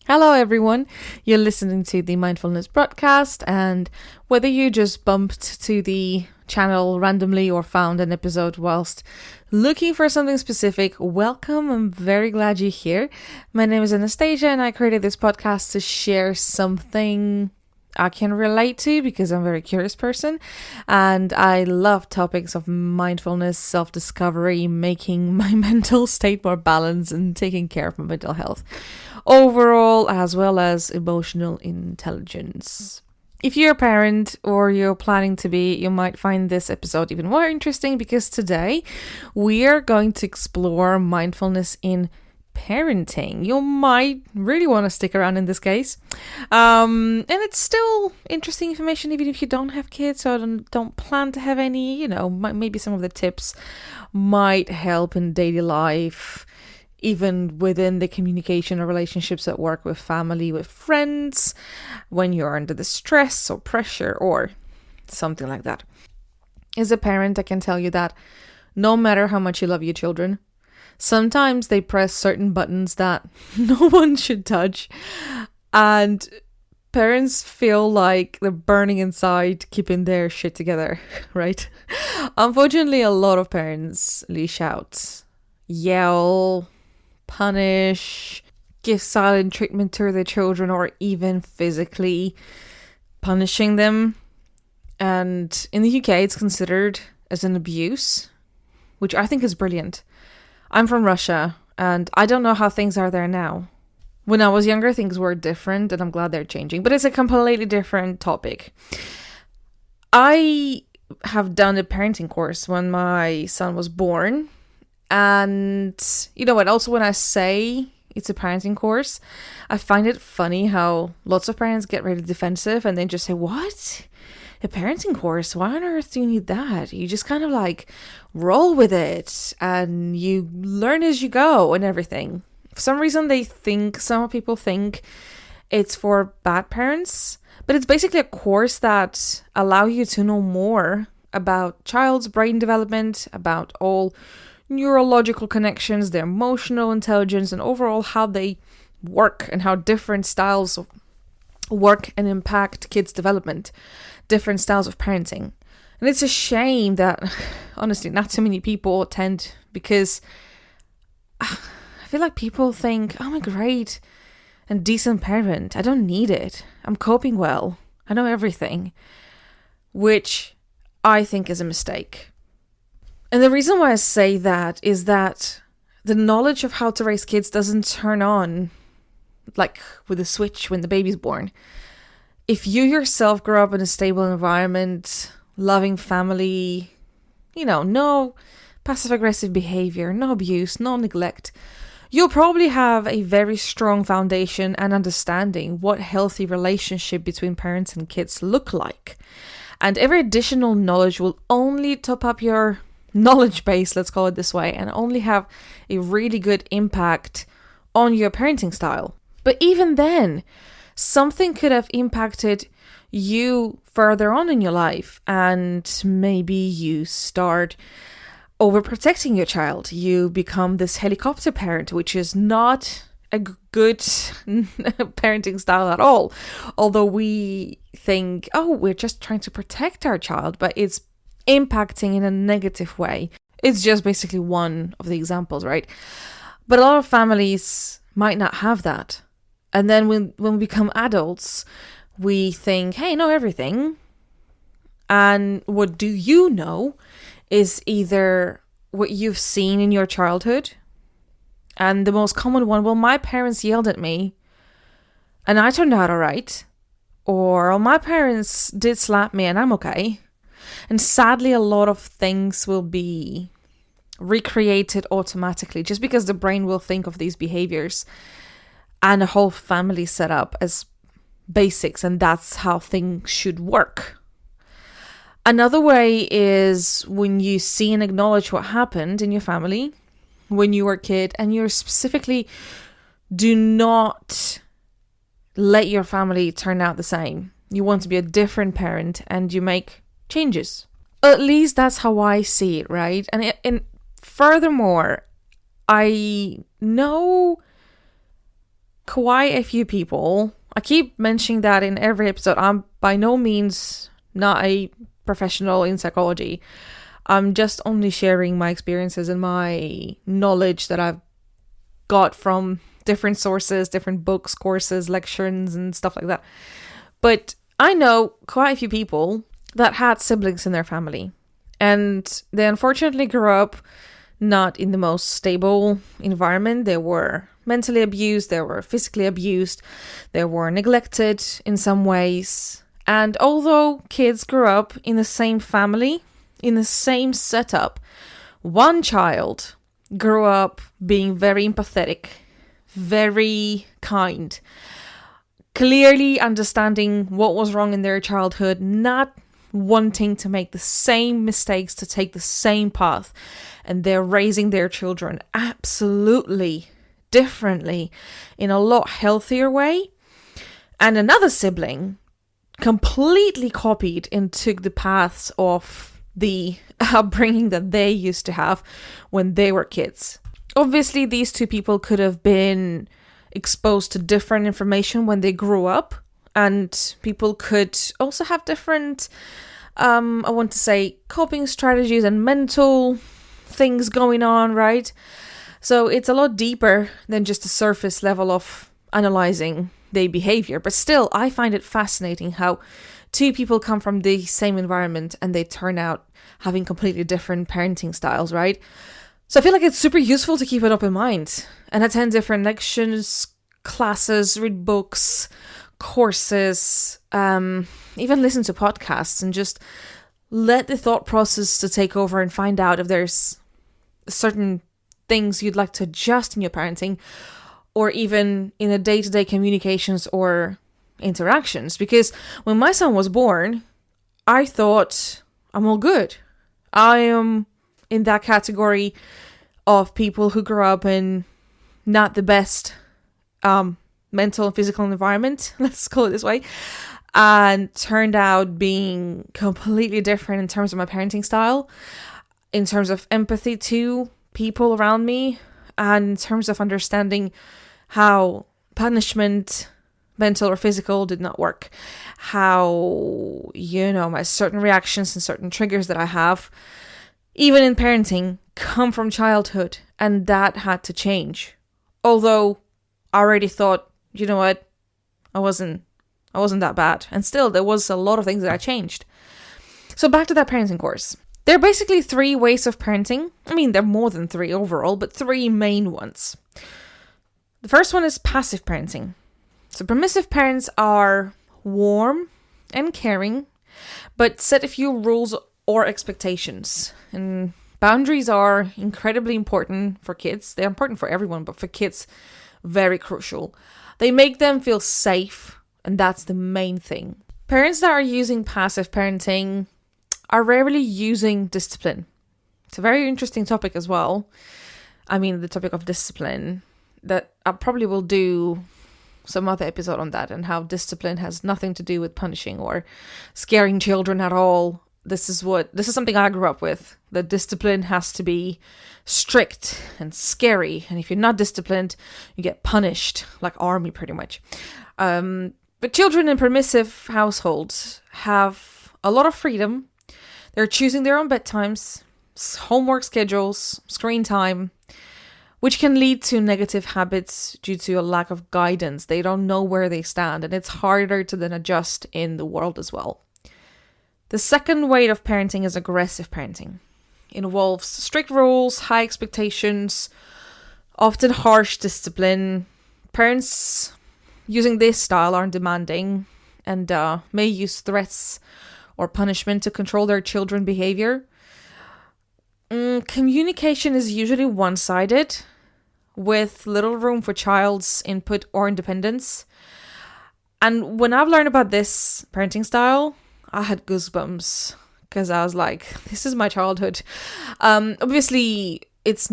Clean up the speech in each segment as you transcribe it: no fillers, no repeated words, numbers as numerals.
Hello, everyone. You're listening to the Mindfulness broadcast, and whether you just bumped to the channel randomly or found an episode whilst looking for something specific, welcome. I'm very glad you're here. My name is Anastasia, and I created this podcast to share something I can relate to because I'm a very curious person, and I love topics of mindfulness, self-discovery, making my mental state more balanced, and taking care of my mental health overall, as well as emotional intelligence. If you're a parent or you're planning to be, you might find this episode even more interesting because today we are going to explore mindfulness in parenting. You might really want to stick around in this case. And it's still interesting information even if you don't have kids or don't plan to have any. Maybe some of the tips might help in daily life, even within the communication or relationships at work, with family, with friends, when you're under the stress or pressure or something like that. As a parent, I can tell you that no matter how much you love your children, sometimes they press certain buttons that no one should touch, and parents feel like they're burning inside keeping their shit together, right? Unfortunately, a lot of parents lash out, yell, punish, give silent treatment to their children, or even physically punishing them. And in the UK, it's considered as an abuse, which I think is brilliant. I'm from Russia, and I don't know how things are there now. When I was younger, things were different, and I'm glad they're changing, but it's a completely different topic. I have done a parenting course when my son was born. And you know what, also when I say it's a parenting course, I find it funny how lots of parents get really defensive and then just say, what? A parenting course? Why on earth do you need that? You just kind of like roll with it and you learn as you go and everything. For some reason some people think it's for bad parents, but it's basically a course that allows you to know more about child's brain development, about all neurological connections, their emotional intelligence, and overall how they work and how different styles of work and impact kids' development, different styles of parenting. And it's a shame that, honestly, not too many people attend, because I feel like people think, I'm a great and decent parent. I don't need it. I'm coping well. I know everything, which I think is a mistake. And the reason why I say that is that the knowledge of how to raise kids doesn't turn on like with a switch when the baby's born. If you yourself grow up in a stable environment, loving family, no passive-aggressive behavior, no abuse, no neglect, you'll probably have a very strong foundation and understanding what healthy relationship between parents and kids look like. And every additional knowledge will only top up your knowledge base, let's call it this way, and only have a really good impact on your parenting style. But even then, something could have impacted you further on in your life, and maybe you start overprotecting your child. You become this helicopter parent, which is not a good parenting style at all. Although we think, we're just trying to protect our child, but it's impacting in a negative way. It's just basically one of the examples, right? But a lot of families might not have that. And then when we become adults, we think, hey, I know everything. And what do you know is either what you've seen in your childhood. And the most common one, well, my parents yelled at me and I turned out all right. Or my parents did slap me and I'm okay. And sadly, a lot of things will be recreated automatically just because the brain will think of these behaviors and a whole family set up as basics, and that's how things should work. Another way is when you see and acknowledge what happened in your family when you were a kid, and you specifically do not let your family turn out the same. You want to be a different parent and you make changes. At least that's how I see it, right? And furthermore, I know quite a few people. I keep mentioning that in every episode. I'm by no means not a professional in psychology. I'm just only sharing my experiences and my knowledge that I've got from different sources, different books, courses, lectures, and stuff like that. But I know quite a few people that had siblings in their family, and they unfortunately grew up not in the most stable environment. They were mentally abused, they were physically abused, they were neglected in some ways. And although kids grew up in the same family, in the same setup, one child grew up being very empathetic, very kind, clearly understanding what was wrong in their childhood, not wanting to make the same mistakes, to take the same path. And they're raising their children absolutely differently in a lot healthier way. And another sibling completely copied and took the paths of the upbringing that they used to have when they were kids. Obviously, these two people could have been exposed to different information when they grew up, and people could also have different, I want to say, coping strategies and mental things going on, right? So it's a lot deeper than just the surface level of analyzing their behavior. But still, I find it fascinating how two people come from the same environment and they turn out having completely different parenting styles, right? So I feel like it's super useful to keep an open mind and attend different lectures, classes, read books, courses, even listen to podcasts, and just let the thought process to take over and find out if there's certain things you'd like to adjust in your parenting, or even in the day-to-day communications or interactions. Because when my son was born, I thought, I'm all good. I am in that category of people who grew up in not the best mental and physical environment, let's call it this way, and turned out being completely different in terms of my parenting style, in terms of empathy to people around me, and in terms of understanding how punishment, mental or physical, did not work. How, my certain reactions and certain triggers that I have, even in parenting, come from childhood, and that had to change. Although I already thought, you know what, I wasn't that bad. And still, there was a lot of things that I changed. So back to that parenting course. There are basically 3 ways of parenting. I mean, there are more than 3 overall, but 3 main ones. The first one is passive parenting. So permissive parents are warm and caring, but set a few rules or expectations. And boundaries are incredibly important for kids. They're important for everyone, but for kids, very crucial. They make them feel safe, and that's the main thing. Parents that are using passive parenting are rarely using discipline. It's a very interesting topic as well. I mean, the topic of discipline, that I probably will do some other episode on that, and how discipline has nothing to do with punishing or scaring children at all. This is something I grew up with. The discipline has to be strict and scary, and if you're not disciplined, you get punished, like army pretty much. But children in permissive households have a lot of freedom. They're choosing their own bedtimes, homework schedules, screen time, which can lead to negative habits due to a lack of guidance. They don't know where they stand, and it's harder to then adjust in the world as well. The second way of parenting is aggressive parenting. It involves strict rules, high expectations, often harsh discipline. Parents using this style are demanding and may use threats or punishment to control their children's behavior. Communication is usually one-sided, with little room for child's input or independence. And when I've learned about this parenting style, I had goosebumps, because I was like, this is my childhood. Obviously, it's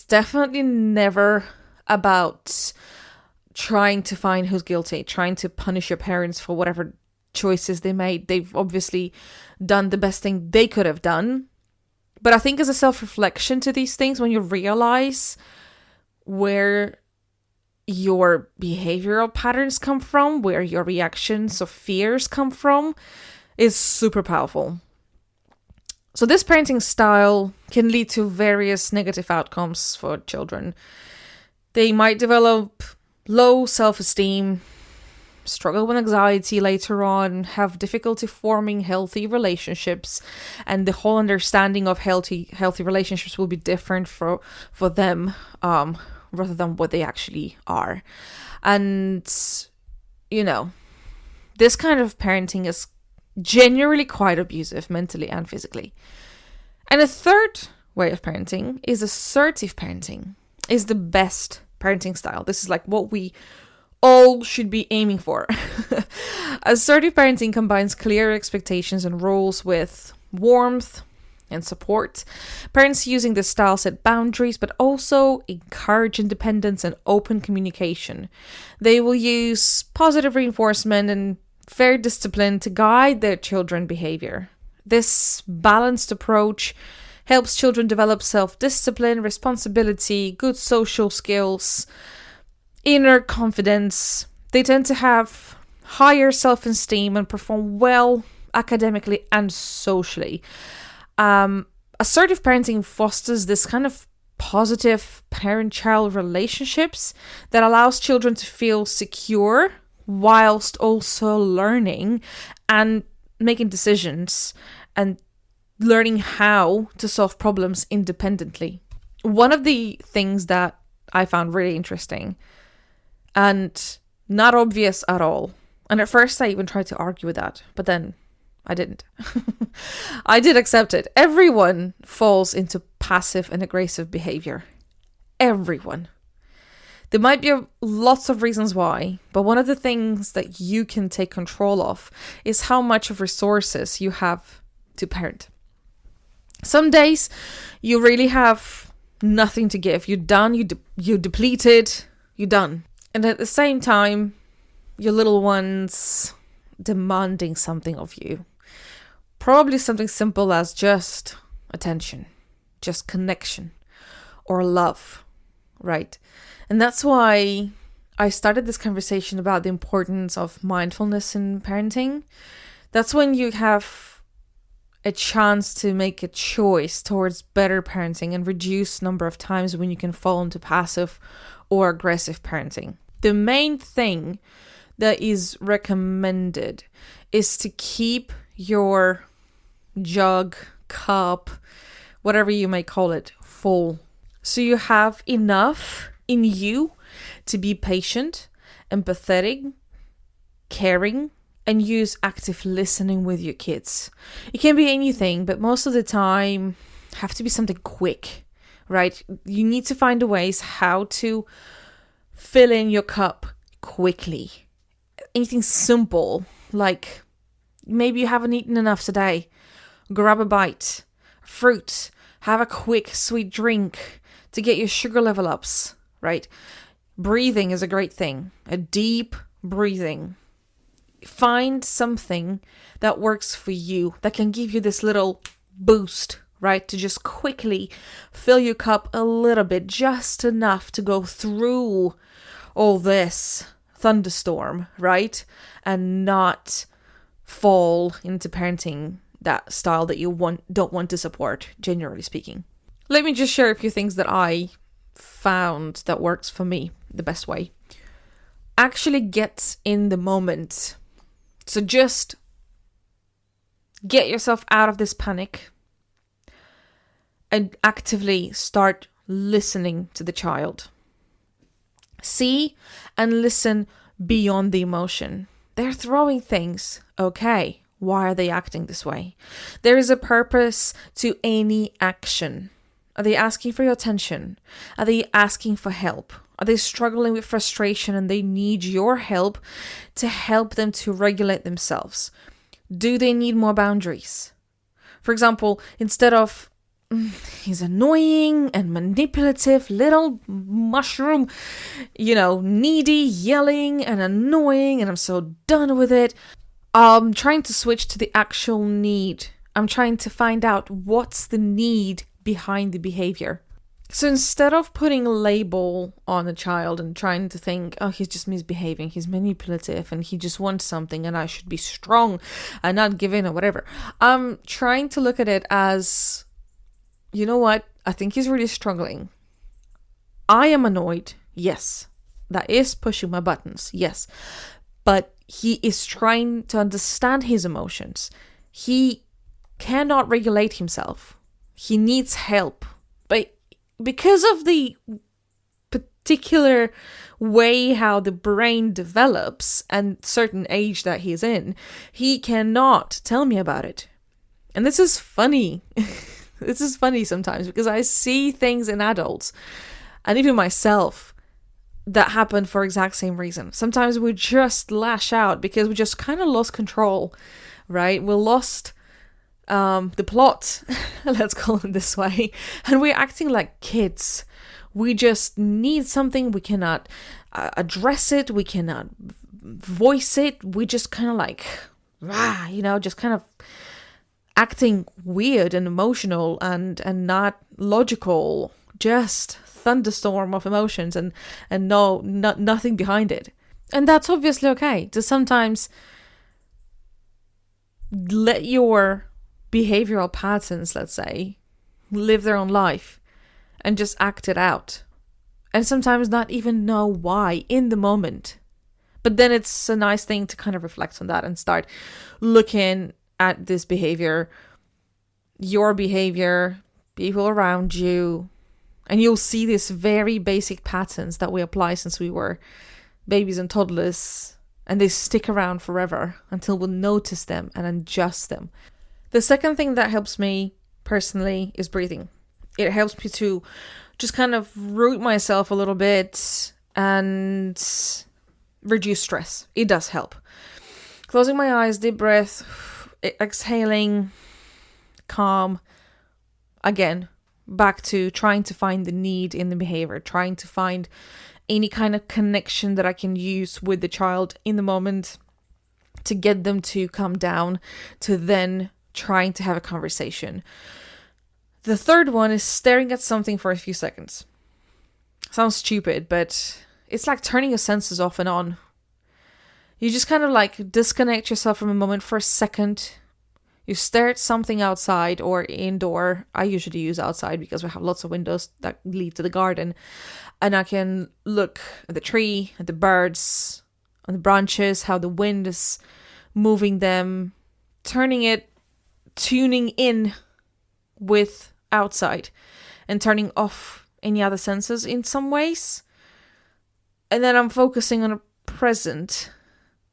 definitely never about trying to find who's guilty, trying to punish your parents for whatever choices they made. They've obviously done the best thing they could have done. But I think as a self-reflection to these things, when you realize where your behavioral patterns come from, where your reactions or fears come from, is super powerful. So this parenting style can lead to various negative outcomes for children. They might develop low self-esteem, struggle with anxiety later on, have difficulty forming healthy relationships, and the whole understanding of healthy relationships will be different for them, rather than what they actually are. And, this kind of parenting is generally quite abusive mentally and physically. And a third way of parenting is assertive parenting. Is the best parenting style. This is like what we all should be aiming for. Assertive parenting combines clear expectations and rules with warmth and support. Parents using this style set boundaries, but also encourage independence and open communication. They will use positive reinforcement and fair discipline to guide their children's behavior. This balanced approach helps children develop self-discipline, responsibility, good social skills, inner confidence. They tend to have higher self-esteem and perform well academically and socially. Assertive parenting fosters this kind of positive parent-child relationships that allows children to feel secure whilst also learning and making decisions and learning how to solve problems independently. One of the things that I found really interesting and not obvious at all, and at first I even tried to argue with that, but then I didn't. I did accept it. Everyone falls into passive and aggressive behavior. Everyone. There might be lots of reasons why, but one of the things that you can take control of is how much of resources you have to parent. Some days you really have nothing to give. You're done, you're depleted, you're done. And at the same time, your little one's demanding something of you. Probably something simple as just attention, just connection, or love, right? And that's why I started this conversation about the importance of mindfulness in parenting. That's when you have a chance to make a choice towards better parenting and reduce number of times when you can fall into passive or aggressive parenting. The main thing that is recommended is to keep your jug, cup, whatever you may call it, full. So you have enough in you to be patient, empathetic, caring, and use active listening with your kids. It can be anything, but most of the time have to be something quick, right? You need to find ways how to fill in your cup quickly. Anything simple, like maybe you haven't eaten enough today. Grab a bite, fruit, have a quick sweet drink to get your sugar level ups, right? Breathing is a great thing. A deep breathing. Find something that works for you, that can give you this little boost, right? To just quickly fill your cup a little bit, just enough to go through all this thunderstorm, right? And not fall into parenting that style that you don't want to support, generally speaking. Let me just share a few things that I found that works for me the best way. Actually get in the moment. So just get yourself out of this panic and actively start listening to the child. See and listen beyond the emotion. They're throwing things. Okay, why are they acting this way? There is a purpose to any action. Are they asking for your attention? Are they asking for help? Are they struggling with frustration and they need your help to help them to regulate themselves? Do they need more boundaries? For example, instead of, he's annoying and manipulative, little mushroom, needy, yelling and annoying, and I'm so done with it. I'm trying to switch to the actual need. I'm trying to find out what's the need behind the behavior. So instead of putting a label on a child and trying to think, oh, he's just misbehaving, he's manipulative, and he just wants something, and I should be strong and not give in or whatever, I'm trying to look at it as, you know what? I think he's really struggling. I am annoyed. Yes. That is pushing my buttons. Yes. But he is trying to understand his emotions. He cannot regulate himself. He needs help. But because of the particular way how the brain develops and certain age that he's in, he cannot tell me about it. And this is funny. This is funny sometimes because I see things in adults and even myself that happen for exact same reason. Sometimes we just lash out because we just kind of lost control, right? We lost the plot, let's call it this way, and we're acting like kids. We just need something. We cannot address it. We cannot voice it. We just kind of like, just kind of acting weird and emotional and not logical. Just thunderstorm of emotions and nothing behind it. And that's obviously okay to sometimes let your behavioral patterns, let's say, live their own life and just act it out. And sometimes not even know why in the moment. But then it's a nice thing to kind of reflect on that and start looking at this behavior, your behavior, people around you, and you'll see these very basic patterns that we apply since we were babies and toddlers, and they stick around forever until we notice them and adjust them. The second thing that helps me personally is breathing. It helps me to just kind of root myself a little bit and reduce stress. It does help. Closing my eyes, deep breath, exhaling, calm. Again, back to trying to find the need in the behavior, trying to find any kind of connection that I can use with the child in the moment to get them to calm down, to then trying to have a conversation. The third one is staring at something for a few seconds. Sounds stupid, but it's like turning your senses off and on. You just kind of like disconnect yourself from a moment for a second. You stare at something outside or indoor. I usually use outside because we have lots of windows that lead to the garden. And I can look at the tree, at the birds, on the branches, how the wind is moving them, tuning in with outside and turning off any other senses in some ways. And then I'm focusing on a present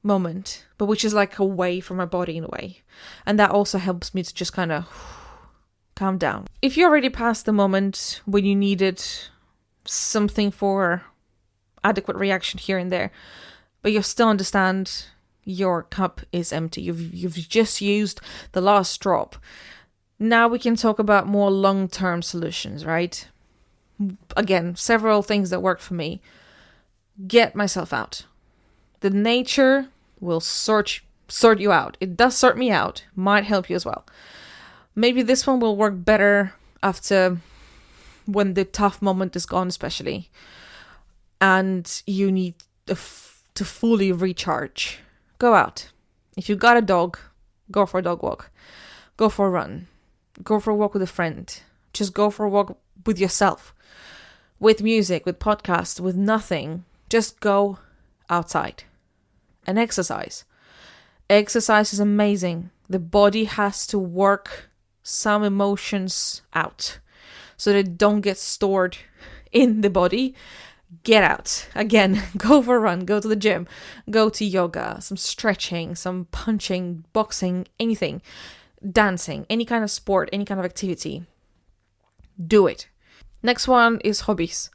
moment, but which is like away from my body in a way. And that also helps me to just kind of calm down. If you're already past the moment when you needed something for adequate reaction here and there, but you still understand your cup is empty, you've just used the last drop, now we can talk about more long-term solutions, right? Again, several things that work for me. Get myself out. The nature will sort you out. It does sort me out. Might help you as well. Maybe this one will work better after when the tough moment is gone, especially. And you need to fully recharge. Go out. If you got a dog, go for a dog walk. Go for a run. Go for a walk with a friend. Just go for a walk with yourself. With music, with podcasts, with nothing. Just go outside and exercise. Exercise is amazing. The body has to work some emotions out so they don't get stored in the body. Get out. Again, go for a run, go to the gym, go to yoga, some stretching, some punching, boxing, anything, dancing, any kind of sport, any kind of activity. Do it. Next one is hobbies.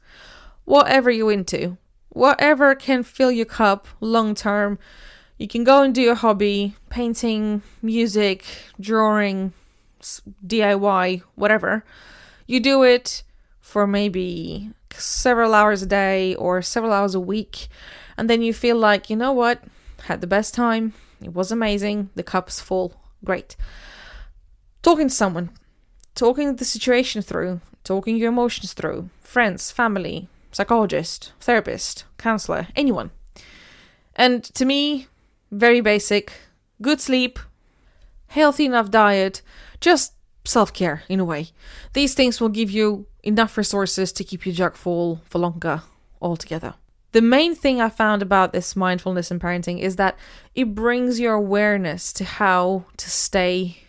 Whatever you're into, whatever can fill your cup long term. You can go and do a hobby, painting, music, drawing, DIY, whatever. You do it for maybe several hours a day or several hours a week. And then you feel like, you know what? Had the best time. It was amazing. The cup's full. Great. Talking to someone. Talking the situation through. talking your emotions through, friends, family, psychologist, therapist, counselor, anyone. And to me, very basic, good sleep, healthy enough diet, just self-care in a way. These things will give you enough resources to keep your jug full for longer altogether. The main thing I found about this mindfulness and parenting is that it brings your awareness to how to stay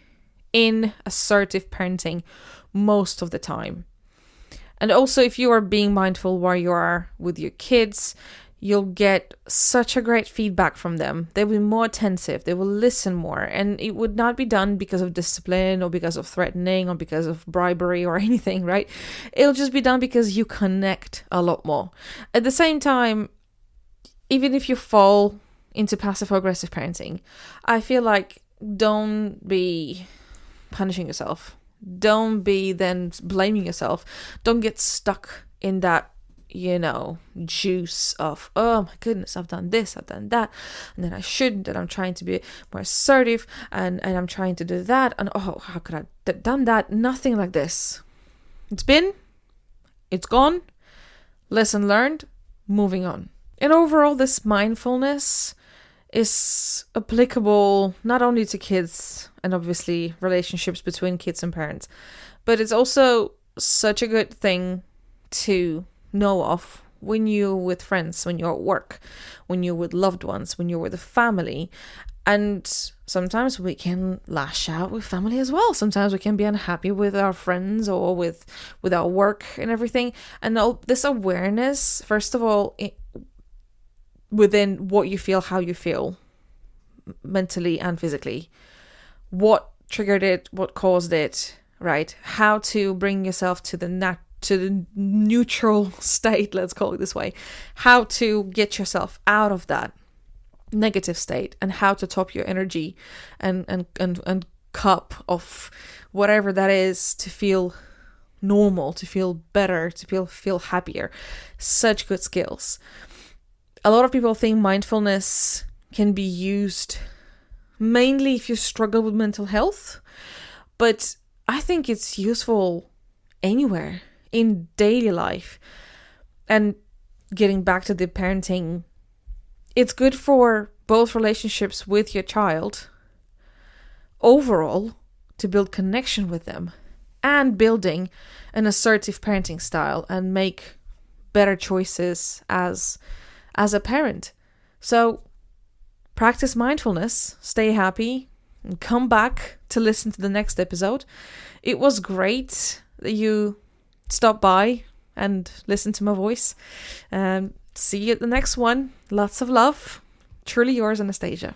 in assertive parenting most of the time. And also, if you are being mindful while you are with your kids, you'll get such a great feedback from them. They'll be more attentive, they will listen more, and it would not be done because of discipline or because of threatening or because of bribery or anything, right? It'll just be done because you connect a lot more. At the same time, even if you fall into passive-aggressive parenting, I feel like don't be punishing yourself. Don't be then blaming yourself. Don't get stuck in that juice of, oh my goodness, I've done this, I've done that, and then I shouldn't, and I'm trying to be more assertive, and I'm trying to do that, and oh, how could I have done that? Nothing like this. It's gone, lesson learned, moving on. And overall, this mindfulness is applicable not only to kids and obviously relationships between kids and parents, but it's also such a good thing to know of when you're with friends, when you're at work, when you're with loved ones, when you're with a family. And sometimes we can lash out with family as well. Sometimes we can be unhappy with our friends or with our work and everything. And all this awareness, first of all, within what you feel, how you feel mentally and physically, what triggered it, what caused it, right? How to bring yourself to the neutral state, let's call it this way. How to get yourself out of that negative state, and how to top your energy and cup of whatever that is to feel normal, to feel better, to feel happier. Such good skills. A lot of people think mindfulness can be used mainly if you struggle with mental health, but I think it's useful anywhere in daily life. And getting back to the parenting, it's good for both relationships with your child overall, to build connection with them, and building an assertive parenting style and make better choices as a parent. So practice mindfulness, stay happy, and come back to listen to the next episode. It was great that you stopped by and listened to my voice. See you at the next one. Lots of love. Truly yours, Anastasia.